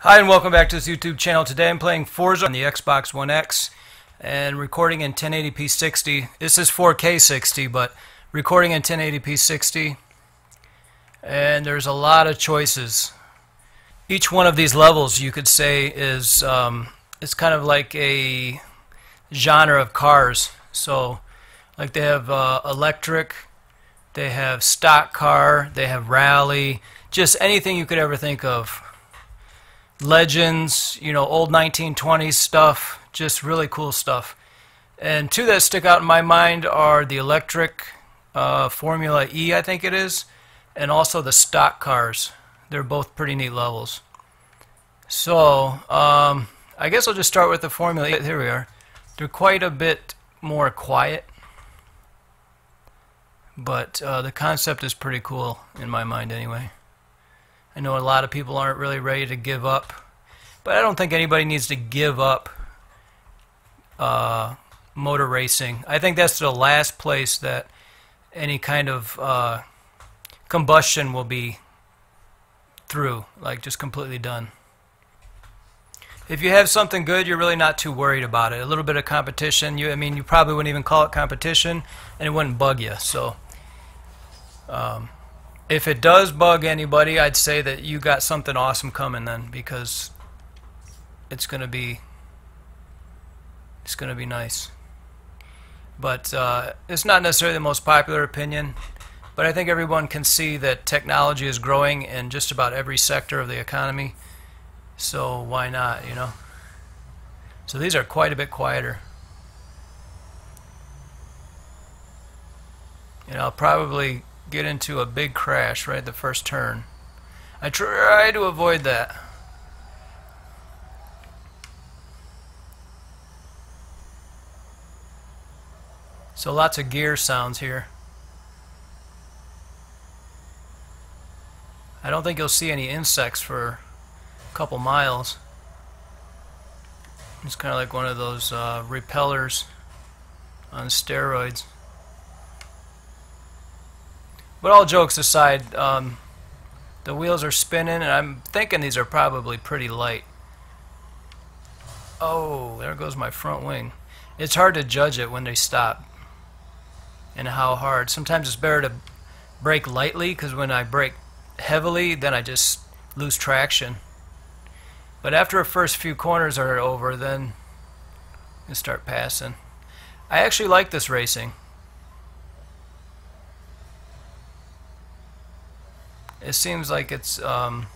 Hi and welcome back to this YouTube channel. Today I'm playing Forza on the Xbox One X and recording in 1080p 60. This is 4K 60, but recording in 1080p 60. And there's a lot of choices. Each one of these levels, you could say, is it's kind of like a genre of cars. So, like they have electric, they have stock car, they have rally, just anything you could ever think of. Legends, you know, old 1920s stuff, just really cool stuff. And two that stick out in my mind are the electric Formula E, I think it is, and also the stock cars. They're both pretty neat levels. So, I guess I'll just start with the Formula E. Here we are. They're quite a bit more quiet, but the concept is pretty cool in my mind anyway. I know a lot of people aren't really ready to give up, but I don't think anybody needs to give up motor racing. I think that's the last place that any kind of combustion will be through, like just completely done. If you have something good, you're really not too worried about it. A little bit of competition, I mean, you probably wouldn't even call it competition, and it wouldn't bug you. So, if it does bug anybody, I'd say that you got something awesome coming then, because it's gonna be nice. But it's not necessarily the most popular opinion, but I think everyone can see that technology is growing in just about every sector of the economy. So why not, you know? So these are quite a bit quieter. And I'll probably get into a big crash right at the first turn. I try to avoid that. So lots of gear sounds here. I don't think you'll see any insects for a couple miles. It's kind of like one of those repellers on steroids. But all jokes aside, the wheels are spinning, and I'm thinking these are probably pretty light. Oh, there goes my front wing. It's hard to judge it when they stop and how hard. Sometimes it's better to brake lightly, because when I brake heavily, then I just lose traction. But after the first few corners are over, then you start passing. I actually like this racing. It seems like it's not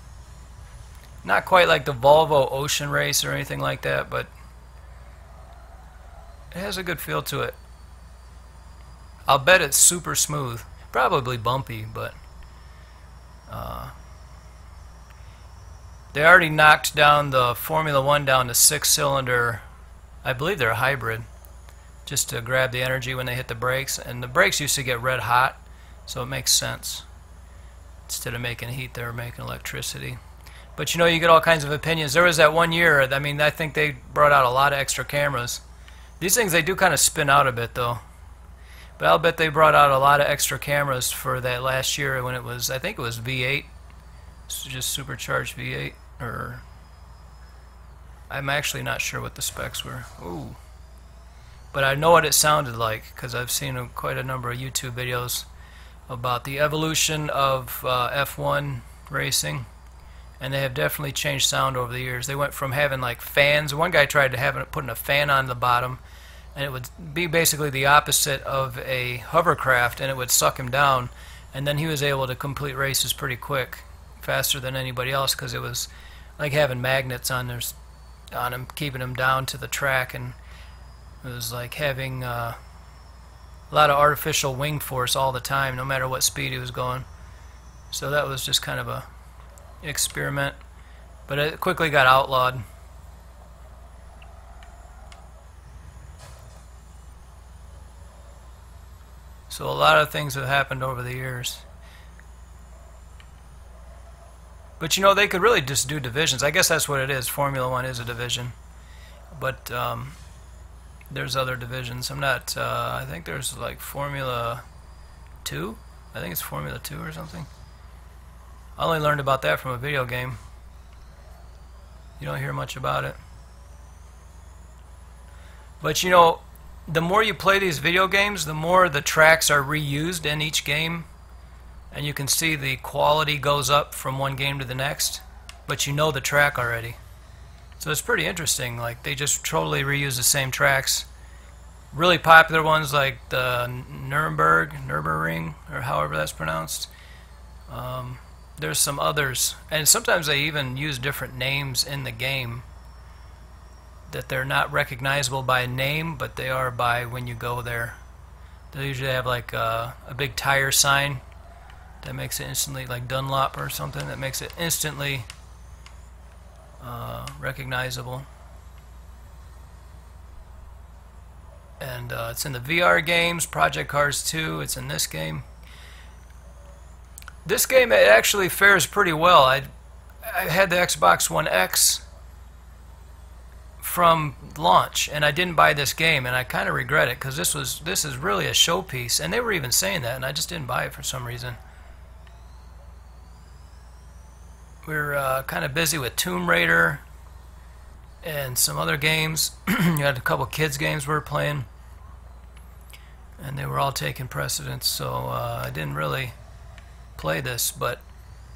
quite like the Volvo Ocean Race or anything like that, but it has a good feel to it. I'll bet it's super smooth. Probably bumpy, but they already knocked down the Formula 1 down to 6-cylinder. I believe they're a hybrid, just to grab the energy when they hit the brakes. And the brakes used to get red hot, so it makes sense. Instead of making heat, they were making electricity. But you know, you get all kinds of opinions. There was that one year, I mean, I think they brought out a lot of extra cameras. These things, they do kind of spin out a bit, though. But I'll bet they brought out a lot of extra cameras for that last year when it was, I think it was V8. So just supercharged V8. Or I'm actually not sure what the specs were. Ooh. But I know what it sounded like, because I've seen quite a number of YouTube videos about the evolution of F1 racing, and they have definitely changed sound over the years. They went from having like fans. One guy tried to have it, putting a fan on the bottom, and it would be basically the opposite of a hovercraft, and it would suck him down. And then he was able to complete races pretty quick, faster than anybody else, because it was like having magnets on him, keeping him down to the track, and it was like having a lot of artificial wing force all the time, no matter what speed he was going. So that was just kind of a experiment, but it quickly got outlawed. So a lot of things have happened over the years. But you know, they could really just do divisions. I guess that's what it is. Formula 1 is a division. But there's other divisions. I'm not, I think there's like Formula 2? I think it's Formula 2 or something. I only learned about that from a video game. You don't hear much about it. But you know, the more you play these video games, the more the tracks are reused in each game, and you can see the quality goes up from one game to the next, but you know the track already. So it's pretty interesting. Like, they just totally reuse the same tracks. Really popular ones like the Nürburgring, or however that's pronounced. There's some others, and sometimes they even use different names in the game, that they're not recognizable by name, but they are by when you go there. They usually have like a big tire sign that makes it instantly, like Dunlop or something, that makes it instantly recognizable. And it's in the VR games, Project Cars 2, it's in this game. This game, it actually fares pretty well. I had the Xbox One X from launch, and I didn't buy this game, and I kind of regret it, because this is really a showpiece, and they were even saying that, and I just didn't buy it for some reason. We're kind of busy with Tomb Raider and some other games. You had a couple kids games we were playing, and they were all taking precedence, so I didn't really play this, but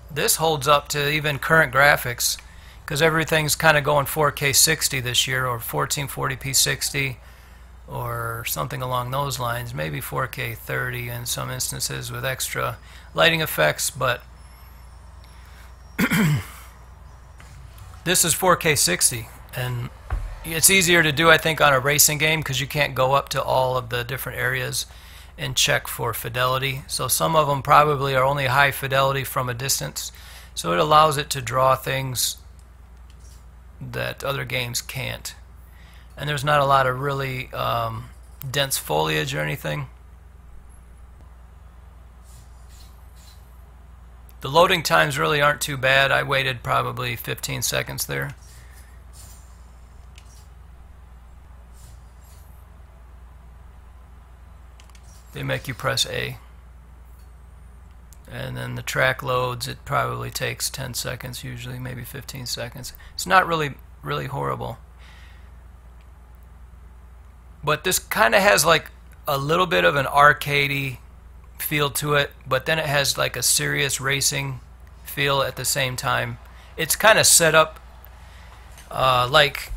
this holds up to even current graphics, because everything's kind of going 4K 60 this year, or 1440p 60, or something along those lines. Maybe 4K 30 in some instances with extra lighting effects, but this is 4K 60, and it's easier to do, I think, on a racing game, because you can't go up to all of the different areas and check for fidelity. So some of them probably are only high fidelity from a distance, so it allows it to draw things that other games can't. And there's not a lot of really dense foliage or anything. The loading times really aren't too bad. I waited probably 15 seconds there. They make you press A. And then the track loads, it probably takes 10 seconds usually, maybe 15 seconds. It's not really horrible. But this kind of has like a little bit of an arcadey feel to it, but then it has like a serious racing feel at the same time. It's kind of set up like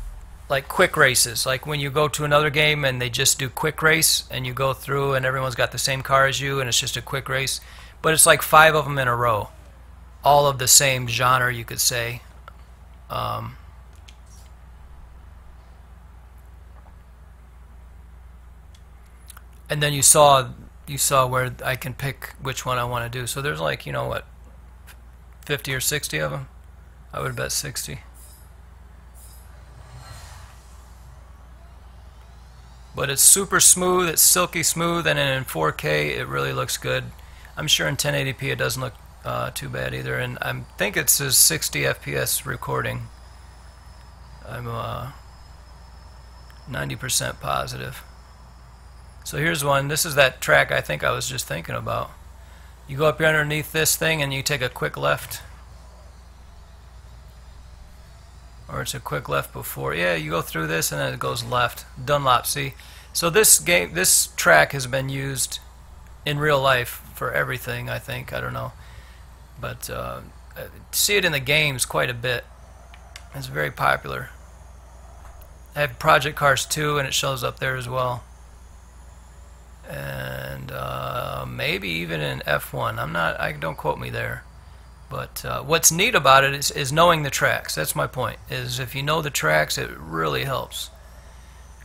quick races, like when you go to another game and they just do quick race, and you go through and everyone's got the same car as you and it's just a quick race. But it's like 5 of them in a row, all of the same genre, you could say. And then you saw where I can pick which one I want to do. So there's like, you know what, 50 or 60 of them? I would bet 60. But it's super smooth, it's silky smooth, and in 4K it really looks good. I'm sure in 1080p it doesn't look too bad either, and I think it's a 60 FPS recording. I'm 90% positive. So here's one. This is that track I think I was just thinking about. You go up here underneath this thing and you take a quick left. Or it's a quick left before. Yeah, you go through this and then it goes left. Dunlop, see? So this track has been used in real life for everything, I think. I don't know. But see it in the games quite a bit. It's very popular. I have Project Cars 2 and it shows up there as well. And maybe even in F1. Don't quote me there. But what's neat about it is knowing the tracks. That's my point. Is if you know the tracks, it really helps.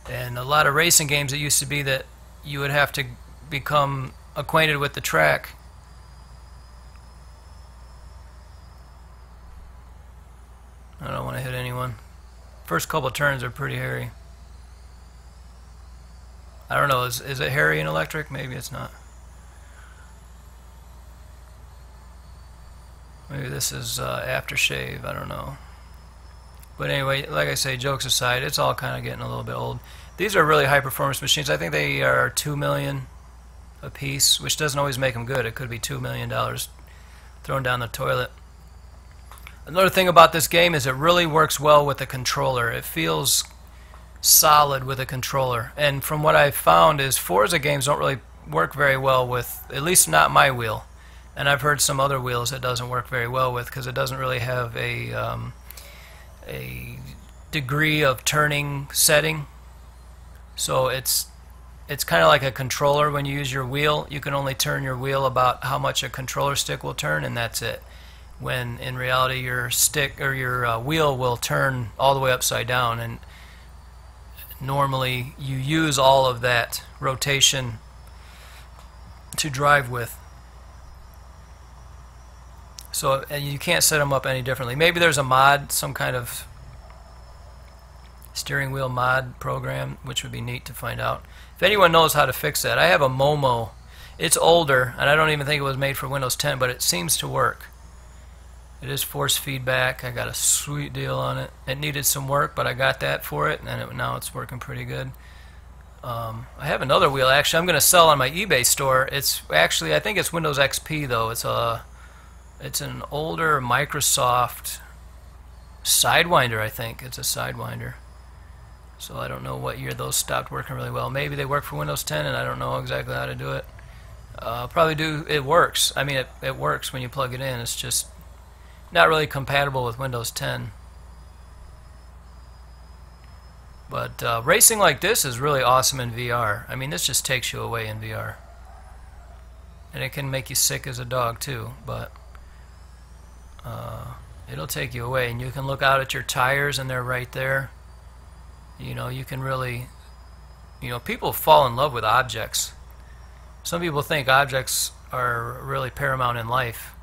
And a lot of racing games, it used to be that you would have to become acquainted with the track. I don't want to hit anyone. First couple of turns are pretty hairy. I don't know, is it hairy in electric? Maybe it's not. Maybe this is aftershave, I don't know. But anyway, like I say, jokes aside, it's all kind of getting a little bit old. These are really high performance machines. I think they are $2 million a piece, which doesn't always make them good. It could be $2 million thrown down the toilet. Another thing about this game is it really works well with the controller. It feels solid with a controller. And from what I've found is Forza games don't really work very well with, at least not my wheel. And I've heard some other wheels it doesn't work very well with because it doesn't really have a degree of turning setting. So it's kind of like a controller. When you use your wheel, you can only turn your wheel about how much a controller stick will turn, and that's it. When in reality your stick or your wheel will turn all the way upside down, and normally you use all of that rotation to drive with. So and you can't set them up any differently. Maybe there's a mod, some kind of steering wheel mod program, which would be neat to find out. If anyone knows how to fix that. I have a Momo. It's older, and I don't even think it was made for Windows 10, but it seems to work. It is force feedback. I got a sweet deal on it. It needed some work, but I got that for it, and now it's working pretty good. I have another wheel. Actually, I'm going to sell on my eBay store. It's actually, I think it's Windows XP though. It's an older Microsoft Sidewinder. I think it's a Sidewinder. So I don't know what year those stopped working really well. Maybe they work for Windows 10, and I don't know exactly how to do it. Probably do. It works. I mean, it works when you plug it in. It's just not really compatible with Windows 10. But racing like this is really awesome in VR. I mean, this just takes you away in VR. And it can make you sick as a dog too, but it'll take you away. And you can look out at your tires, and they're right there. You know, you can really, you know, people fall in love with objects. Some people think objects are really paramount in life.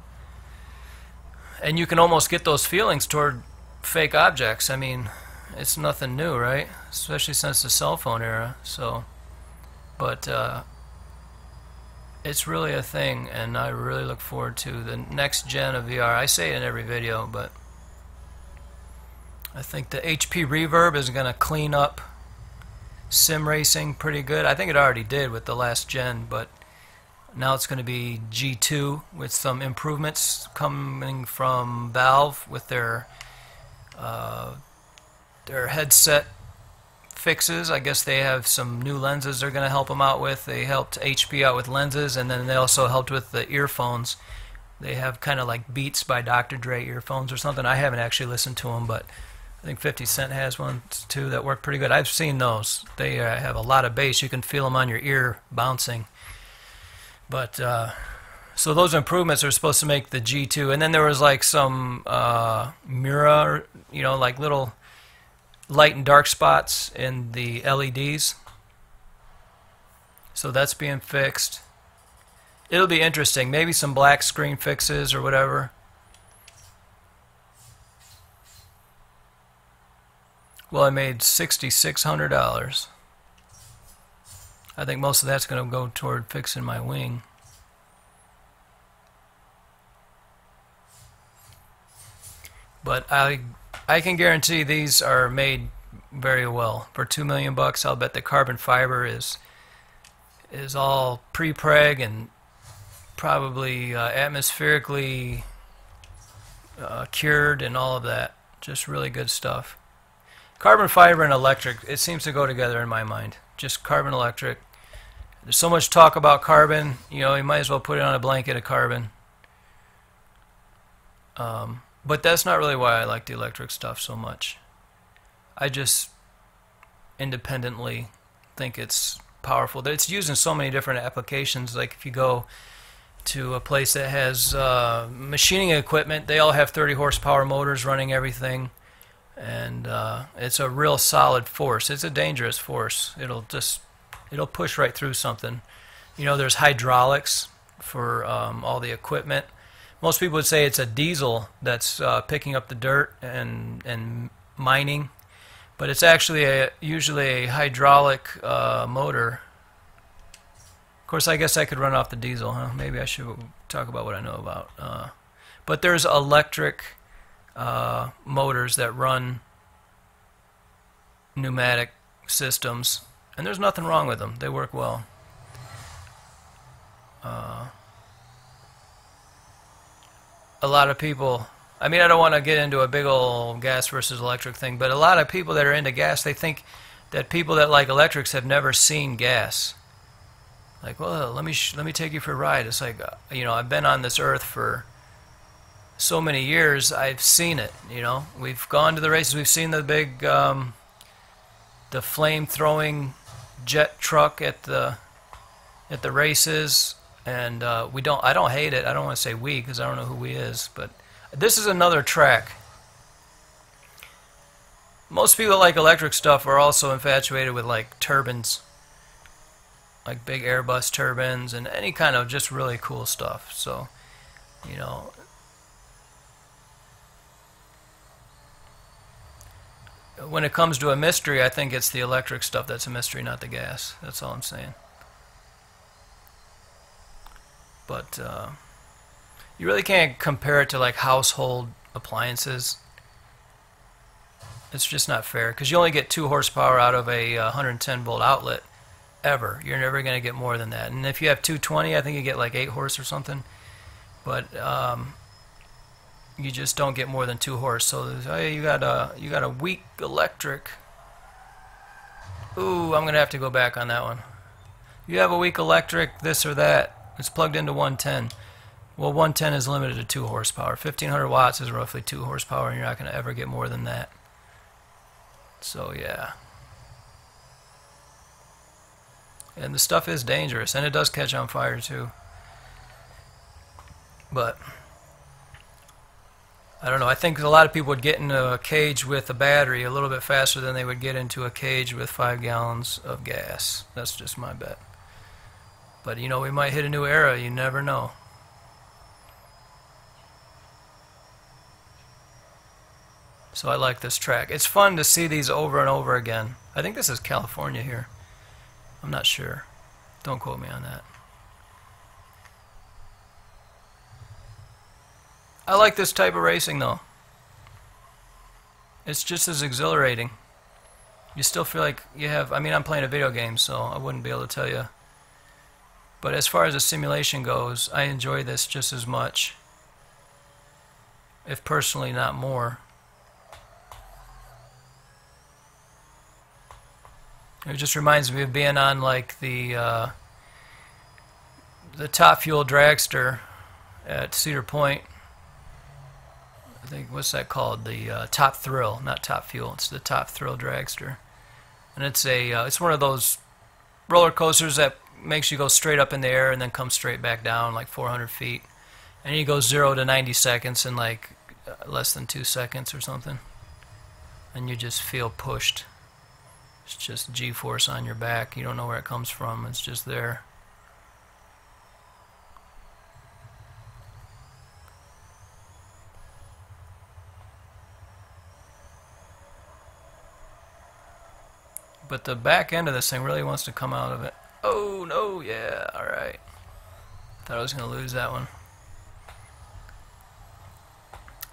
And you can almost get those feelings toward fake objects. I mean, it's nothing new, right? Especially since the cell phone era. So, but it's really a thing, and I really look forward to the next gen of VR. I say it in every video, but I think the HP Reverb is going to clean up sim racing pretty good. I think it already did with the last gen, but now it's going to be G2 with some improvements coming from Valve with their headset fixes. I guess they have some new lenses they're going to help them out with. They helped HP out with lenses, and then they also helped with the earphones. They have kind of like Beats by Dr. Dre earphones or something. I haven't actually listened to them, but I think 50 Cent has one too that work pretty good. I've seen those. They have a lot of bass. You can feel them on your ear bouncing. But so those improvements are supposed to make the G2. And then there was like some mirror, you know, like little light and dark spots in the LEDs. So that's being fixed. It'll be interesting. Maybe some black screen fixes or whatever. Well, I made $6,600. I think most of that's going to go toward fixing my wing. But I can guarantee these are made very well. For $2 million bucks, I'll bet the carbon fiber is all pre-preg and probably atmospherically cured and all of that. Just really good stuff. Carbon fiber and electric, it seems to go together in my mind. Just carbon electric. There's so much talk about carbon, you know, you might as well put it on a blanket of carbon. But that's not really why I like the electric stuff so much. I just independently think it's powerful. It's used in so many different applications. Like if you go to a place that has machining equipment, they all have 30 horsepower motors running everything. And it's a real solid force. It's a dangerous force. It'll push right through something. You know, there's hydraulics for all the equipment. Most people would say it's a diesel that's picking up the dirt and mining, but it's actually usually a hydraulic motor. Of course, I guess I could run off the diesel, huh? Maybe I should talk about what I know about. But there's electric motors that run pneumatic systems, and there's nothing wrong with them. They work well. A lot of people I mean, I don't want to get into a big old gas versus electric thing, but a lot of people that are into gas, they think that people that like electrics have never seen gas. Like, well, let me take you for a ride. It's like, you know, I've been on this earth for so many years. I've seen it. You know, we've gone to the races. We've seen the big, the flame-throwing jet truck at the races, and we don't. I don't hate it. I don't want to say we because I don't know who we is, but this is another track. Most people that like electric stuff are also infatuated with like turbines, like big Airbus turbines and any kind of just really cool stuff. So, you know, when it comes to a mystery, I think it's the electric stuff that's a mystery, not the gas. That's all I'm saying. But you really can't compare it to like household appliances. It's just not fair because you only get 2 horsepower out of a 110 volt outlet ever. You're never going to get more than that. And if you have 220, I think you get like 8 horse or something. But you just don't get more than 2 horse. So hey, you got a weak electric. Ooh, I'm going to have to go back on that one. You have a weak electric, this or that. It's plugged into 110. Well, 110 is limited to 2 horsepower. 1500 watts is roughly 2 horsepower, and you're not going to ever get more than that. So yeah. And the stuff is dangerous, and it does catch on fire too. But I don't know, I think a lot of people would get into a cage with a battery a little bit faster than they would get into a cage with 5 gallons of gas. That's just my bet. But you know, we might hit a new era, you never know. So I like this track. It's fun to see these over and over again. I think this is California here. I'm not sure. Don't quote me on that. I like this type of racing though. It's just as exhilarating. You still feel like you have, I mean, I'm playing a video game, so I wouldn't be able to tell you. But as far as the simulation goes, I enjoy this just as much, if personally not more. It just reminds me of being on like the Top Fuel Dragster at Cedar Point. I think, what's that called? The Top Thrill, not Top Fuel. It's the Top Thrill Dragster, and it's it's one of those roller coasters that makes you go straight up in the air and then come straight back down like 400 feet, and you go 0 to 90 seconds in like less than 2 seconds or something, and you just feel pushed. It's just G-force on your back. You don't know where it comes from. It's just there. But the back end of this thing really wants to come out of it. Oh, no, yeah, alright. Thought I was going to lose that one.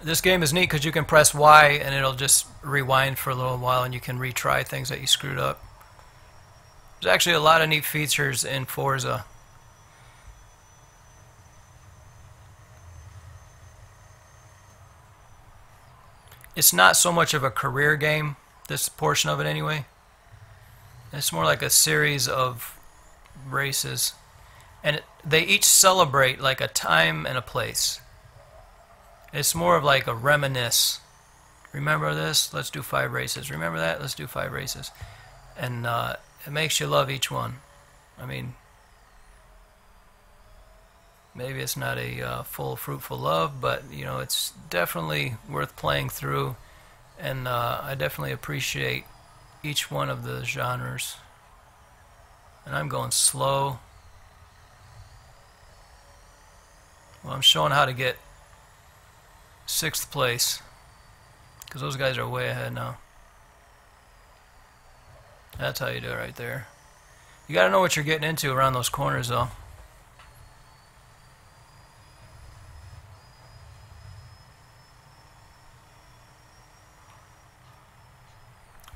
This game is neat because you can press Y and it'll just rewind for a little while and you can retry things that you screwed up. There's actually a lot of neat features in Forza. It's not so much of a career game, this portion of it anyway. It's more like a series of races. And they each celebrate like a time and a place. It's more of like a reminisce. Remember this? Let's do 5 races. Remember that? Let's do 5 races. And it makes you love each one. I mean, maybe it's not a full, fruitful love, but you know, it's definitely worth playing through. And I definitely appreciate each one of the genres. And I'm going slow. Well, I'm showing how to get 6th place, because those guys are way ahead now. That's how you do it right there. You gotta know what you're getting into around those corners though.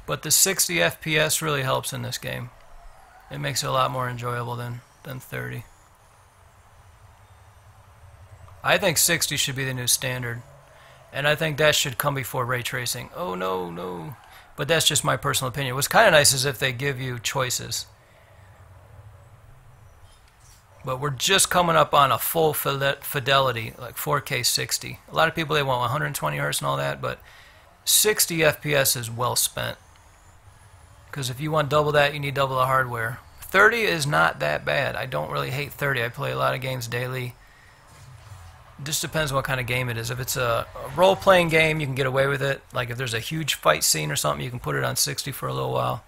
But the 60 FPS really helps in this game. It makes it a lot more enjoyable than 30. I think 60 should be the new standard. And I think that should come before ray tracing. Oh no, no. But that's just my personal opinion. What's kind of nice is if they give you choices. But we're just coming up on a full fidelity, like 4K 60. A lot of people, they want 120 hertz and all that, but 60 FPS is well spent. Because if you want double that, you need double the hardware. 30 is not that bad. I don't really hate 30. I play a lot of games daily. It just depends on what kind of game it is. If it's a role-playing game, you can get away with it. Like if there's a huge fight scene or something, you can put it on 60 for a little while.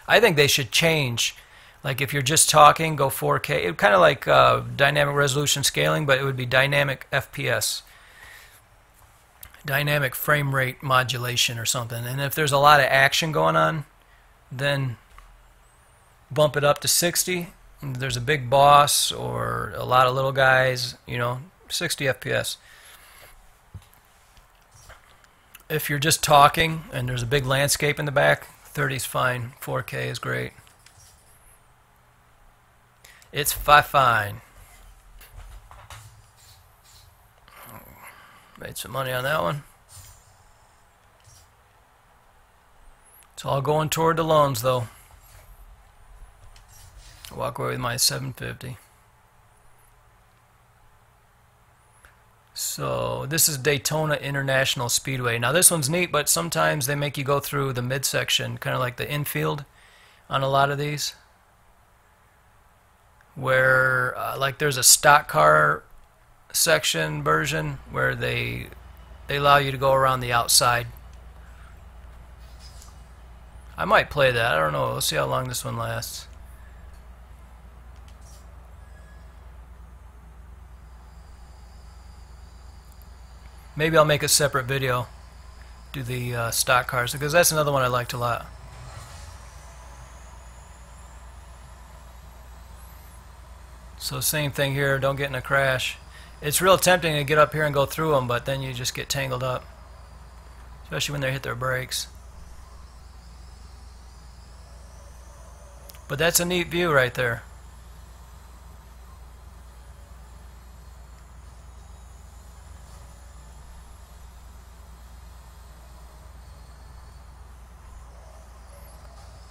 I think they should change. Like if you're just talking, go 4K. It kind of like dynamic resolution scaling, but it would be dynamic FPS. Dynamic frame rate modulation or something. And if there's a lot of action going on, then bump it up to 60. If there's a big boss or a lot of little guys, you know, 60 FPS. If you're just talking and there's a big landscape in the back, 30 is fine. 4K is great. It's fine. Made some money on that one. It's all going toward the loans, though. Walk away with my 750. So this is Daytona International Speedway. Now this one's neat, but sometimes they make you go through the midsection, kind of like the infield on a lot of these, where like there's a stock car section version where they allow you to go around the outside. I might play that. I don't know. Let's see how long this one lasts. Maybe I'll make a separate video, do the stock cars, because that's another one I liked a lot. So same thing here, don't get in a crash. It's real tempting to get up here and go through them, but then you just get tangled up, especially when they hit their brakes. But that's a neat view right there.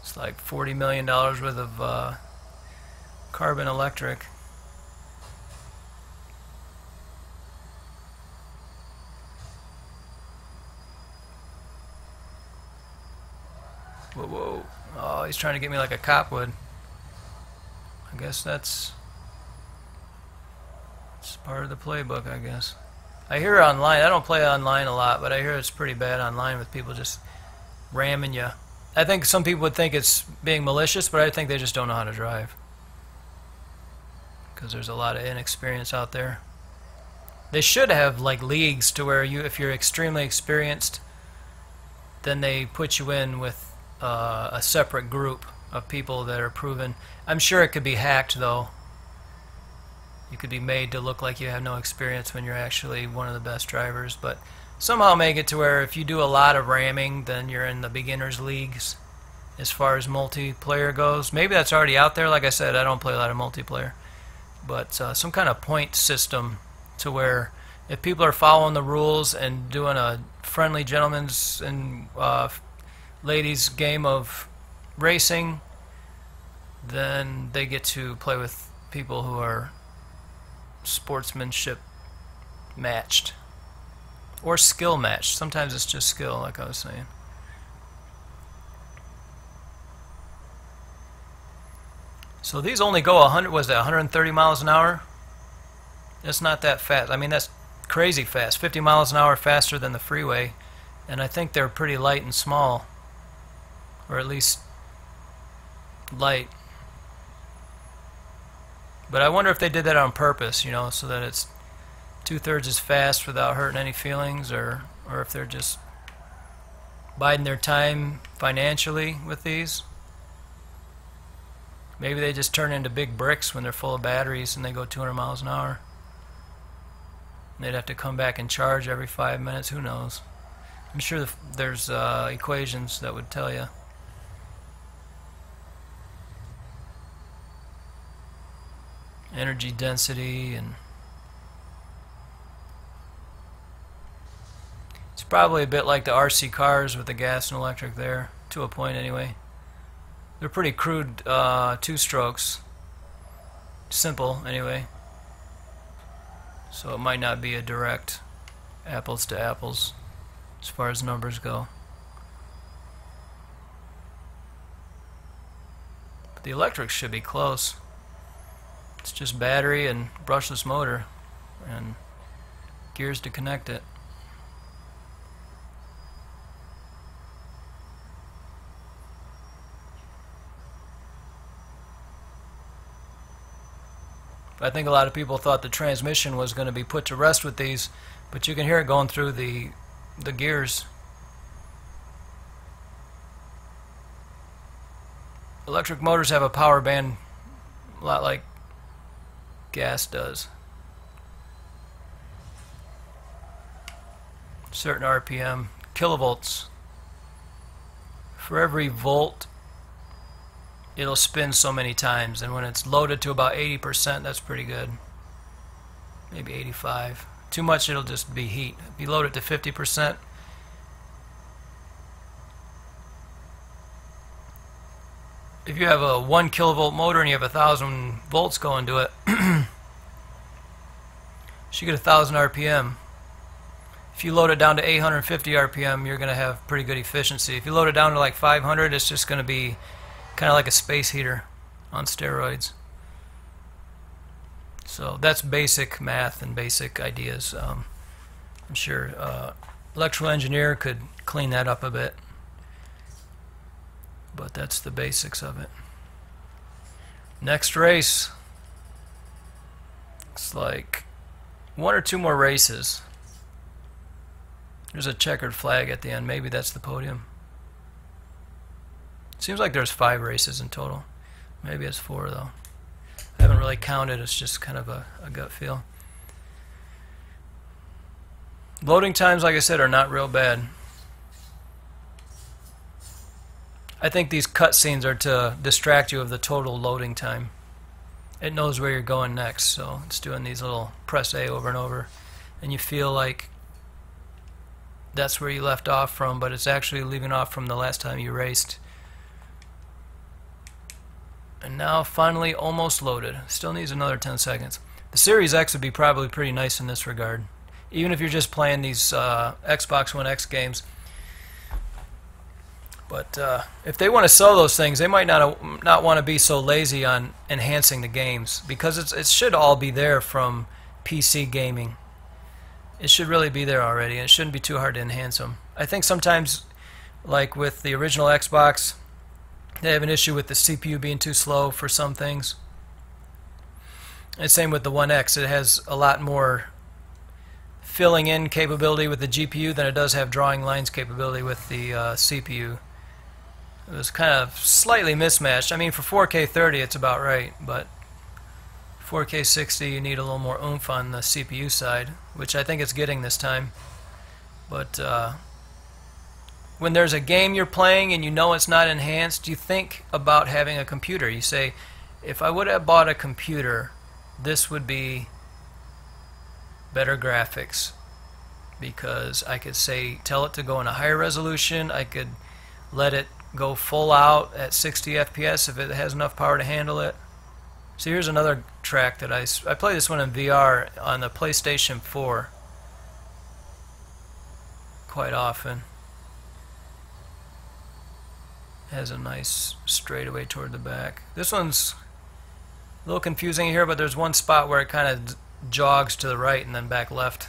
It's like $40 million worth of carbon electric. Whoa, whoa. Oh, he's trying to get me like a cop would. I guess that's part of the playbook, I guess. I hear it online. I don't play online a lot, but I hear it's pretty bad online with people just ramming you. I think some people would think it's being malicious, but I think they just don't know how to drive. Because there's a lot of inexperience out there. They should have like leagues to where you, if you're extremely experienced, then they put you in with a separate group of people that are proven. I'm sure it could be hacked though. You could be made to look like you have no experience when you're actually one of the best drivers, but somehow make it to where if you do a lot of ramming, then you're in the beginners leagues as far as multiplayer goes. Maybe that's already out there. Like I said, I don't play a lot of multiplayer, but some kind of point system to where if people are following the rules and doing a friendly gentleman's and ladies game of racing, then they get to play with people who are sportsmanship matched or skill matched. Sometimes it's just skill, like I was saying. So these only go 100, was that 130 miles an hour? That's not that fast. I mean, that's crazy fast. 50 miles an hour faster than the freeway, and I think they're pretty light and small, or at least light. But I wonder if they did that on purpose, you know, so that it's 2/3 as fast without hurting any feelings, or if they're just biding their time financially with these. Maybe they just turn into big bricks when they're full of batteries and they go 200 miles an hour. They'd have to come back and charge every 5 minutes. Who knows? I'm sure there's equations that would tell you. Energy density and probably a bit like the RC cars with the gas and electric there, to a point anyway. They're pretty crude two-strokes. Simple, anyway. So it might not be a direct apples to apples as far as numbers go. But the electrics should be close. It's just battery and brushless motor and gears to connect it. I think a lot of people thought the transmission was going to be put to rest with these, but you can hear it going through the gears. Electric motors have a power band a lot like gas does. Certain RPM, kilovolts. For every volt, it'll spin so many times, and when it's loaded to about 80%, that's pretty good. Maybe 85. Too much, it'll just be heat. If you load it to 50%, if you have a 1 kilovolt motor and you have 1,000 volts going to it, you should get 1,000 RPM. If you load it down to 850 RPM, you're going to have pretty good efficiency. If you load it down to like 500, it's just going to be kind of like a space heater on steroids. So that's basic math and basic ideas. I'm sure electrical engineer could clean that up a bit, but that's the basics of it. Next race. Looks like 1 or 2 more races. There's a checkered flag at the end. Maybe that's the podium. Seems like there's 5 races in total. Maybe it's 4 though. I haven't really counted. It's just kind of a gut feel. Loading times, like I said, are not real bad. I think these cutscenes are to distract you of the total loading time. It knows where you're going next, so it's doing these little press A over and over, and you feel like that's where you left off from, but it's actually leaving off from the last time you raced. And now finally almost loaded. Still needs another 10 seconds. The Series X would be probably pretty nice in this regard. Even if you're just playing these Xbox One X games. But if they want to sell those things, they might not want to be so lazy on enhancing the games, because it should all be there from PC gaming. It should really be there already, and it shouldn't be too hard to enhance them. I think sometimes, like with the original Xbox, they have an issue with the CPU being too slow for some things. And same with the One X. It has a lot more filling in capability with the GPU than it does have drawing lines capability with the CPU. It was kind of slightly mismatched. I mean, for 4K 30 it's about right, but 4K 60 you need a little more oomph on the CPU side, which I think it's getting this time. But when there's a game you're playing and you know it's not enhanced, you think about having a computer. You say, if I would have bought a computer, this would be better graphics, because I could say, tell it to go in a higher resolution, I could let it go full out at 60 FPS if it has enough power to handle it. So here's another track that I play this one in VR on the PlayStation 4 quite often. Has a nice straightaway toward the back. This one's a little confusing here, but there's one spot where it kind of jogs to the right and then back left.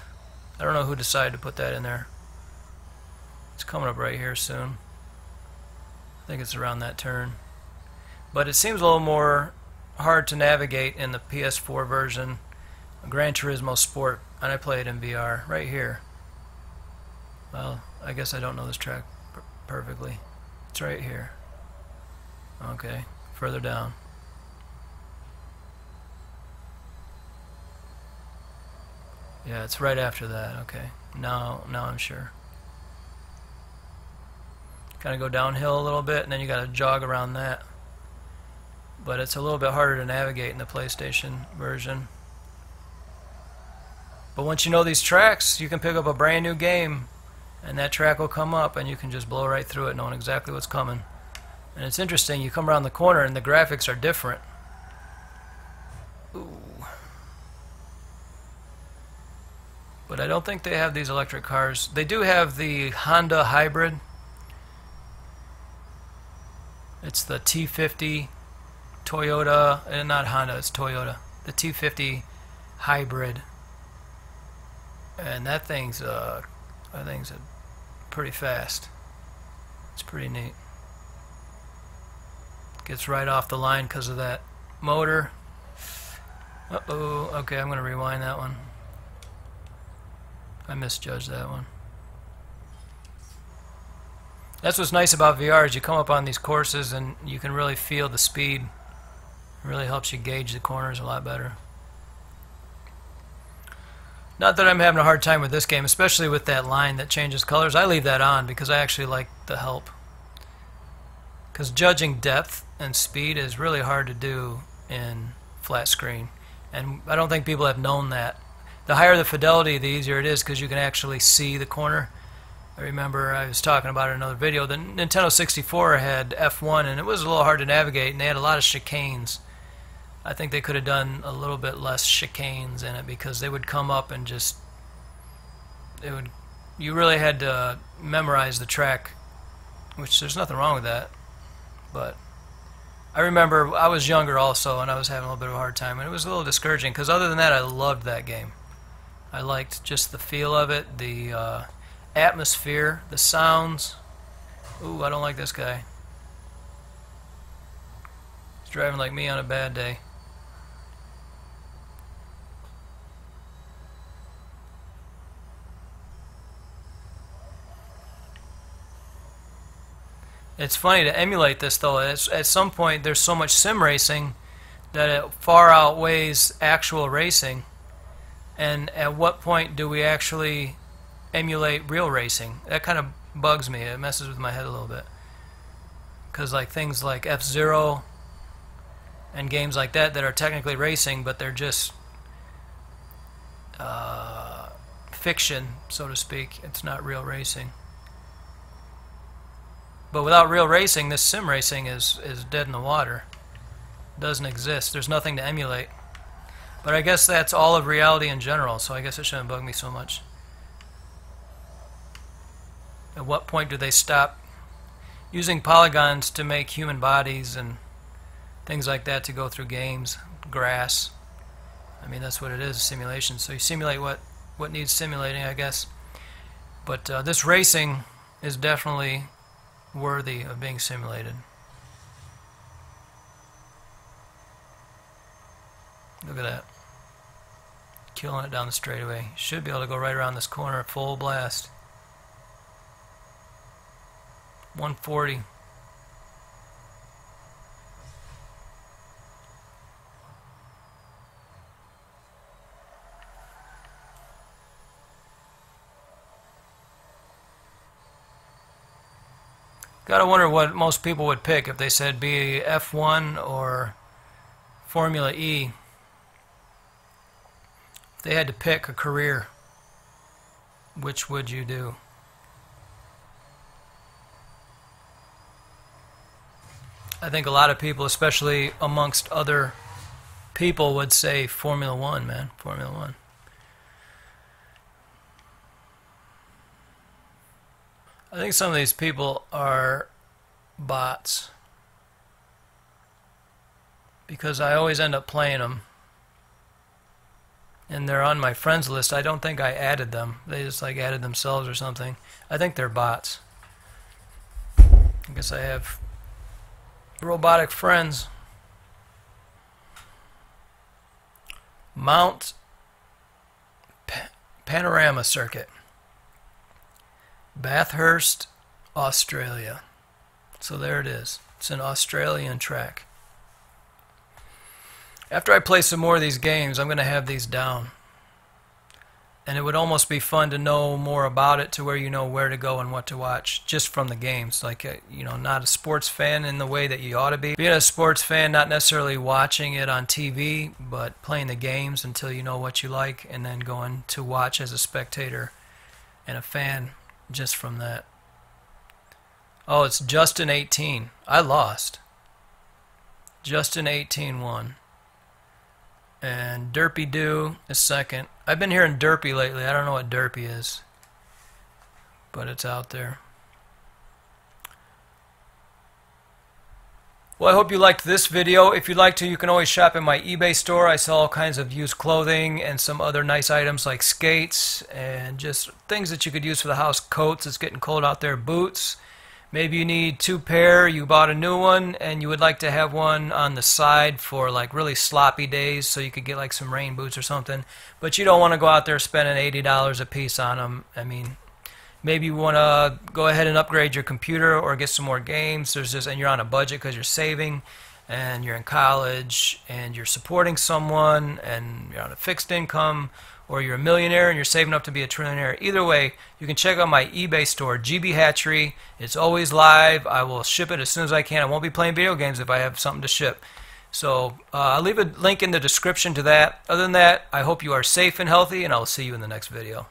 I don't know who decided to put that in there. It's coming up right here soon. I think it's around that turn. But it seems a little more hard to navigate in the PS4 version, Gran Turismo Sport, and I play it in VR right here. Well, I guess I don't know this track perfectly. It's right here. Okay, further down. Yeah, it's right after that. Okay, now I'm sure. Kind of go downhill a little bit, and then you got to jog around that. But it's a little bit harder to navigate in the PlayStation version. But once you know these tracks, you can pick up a brand new game and that track will come up and you can just blow right through it knowing exactly what's coming. And it's interesting, you come around the corner and the graphics are different. Ooh. But I don't think they have these electric cars. They do have the Honda Hybrid. It's the T50 Toyota, and not Honda, it's Toyota. The T50 Hybrid. And that thing's pretty fast. It's pretty neat. Gets right off the line because of that motor. Uh-oh. Okay, I'm going to rewind that one. I misjudged that one. That's what's nice about VR is you come up on these courses and you can really feel the speed. It really helps you gauge the corners a lot better. Not that I'm having a hard time with this game, especially with that line that changes colors. I leave that on because I actually like the help. Because judging depth and speed is really hard to do in flat screen. And I don't think people have known that. The higher the fidelity, the easier it is because you can actually see the corner. I remember I was talking about it in another video. The Nintendo 64 had F1 and it was a little hard to navigate and they had a lot of chicanes. I think they could have done a little bit less chicanes in it because they would come up and just... you really had to memorize the track, which there's nothing wrong with that. But I remember I was younger also and I was having a little bit of a hard time and it was a little discouraging because other than that I loved that game. I liked just the feel of it, the atmosphere, the sounds. Ooh, I don't like this guy. He's driving like me on a bad day. It's funny to emulate this though. At some point there's so much sim racing that it far outweighs actual racing. And at what point do we actually emulate real racing? That kind of bugs me. It messes with my head a little bit. Because like things like F-Zero and games like that are technically racing, but they're just fiction, so to speak. It's not real racing. But without real racing, this sim racing is dead in the water. It doesn't exist. There's nothing to emulate. But I guess that's all of reality in general, so I guess it shouldn't bug me so much. At what point do they stop using polygons to make human bodies and things like that to go through games, grass? I mean, that's what it is, a simulation. So you simulate what needs simulating, I guess. But this racing is definitely worthy of being simulated. Look at that. Killing it down the straightaway. Should be able to go right around this corner at full blast. 140. Gotta wonder what most people would pick if they said be F1 or Formula E. If they had to pick a career, which would you do? I think a lot of people, especially amongst other people, would say Formula One, man. Formula One. I think some of these people are bots because I always end up playing them and they're on my friends list. I don't think I added them. They just like added themselves or something. I think they're bots. I guess I have robotic friends. Mount Panorama Circuit, Bathurst, Australia. So there it is. It's an Australian track. After I play some more of these games, I'm going to have these down. And it would almost be fun to know more about it to where you know where to go and what to watch just from the games. Like, you know, not a sports fan in the way that you ought to be. Being a sports fan, not necessarily watching it on TV, but playing the games until you know what you like and then going to watch as a spectator and a fan just from that. Oh, it's Justin 18. I lost. Justin 18 won. And Derpy Doo is second. I've been hearing Derpy lately. I don't know what Derpy is, but it's out there. Well, I hope you liked this video. If you'd like to, you can always shop in my eBay store. I sell all kinds of used clothing and some other nice items like skates and just things that you could use for the house. Coats, it's getting cold out there. Boots. Maybe you need 2 pair, you bought a new one, and you would like to have one on the side for like really sloppy days so you could get like some rain boots or something. But you don't want to go out there spending $80 a piece on them. I mean, maybe you want to go ahead and upgrade your computer or get some more games. And you're on a budget because you're saving and you're in college and you're supporting someone and you're on a fixed income, or you're a millionaire and you're saving up to be a trillionaire. Either way, you can check out my eBay store, GB Hatchery. It's always live. I will ship it as soon as I can. I won't be playing video games if I have something to ship. So I'll leave a link in the description to that. Other than that, I hope you are safe and healthy, and I'll see you in the next video.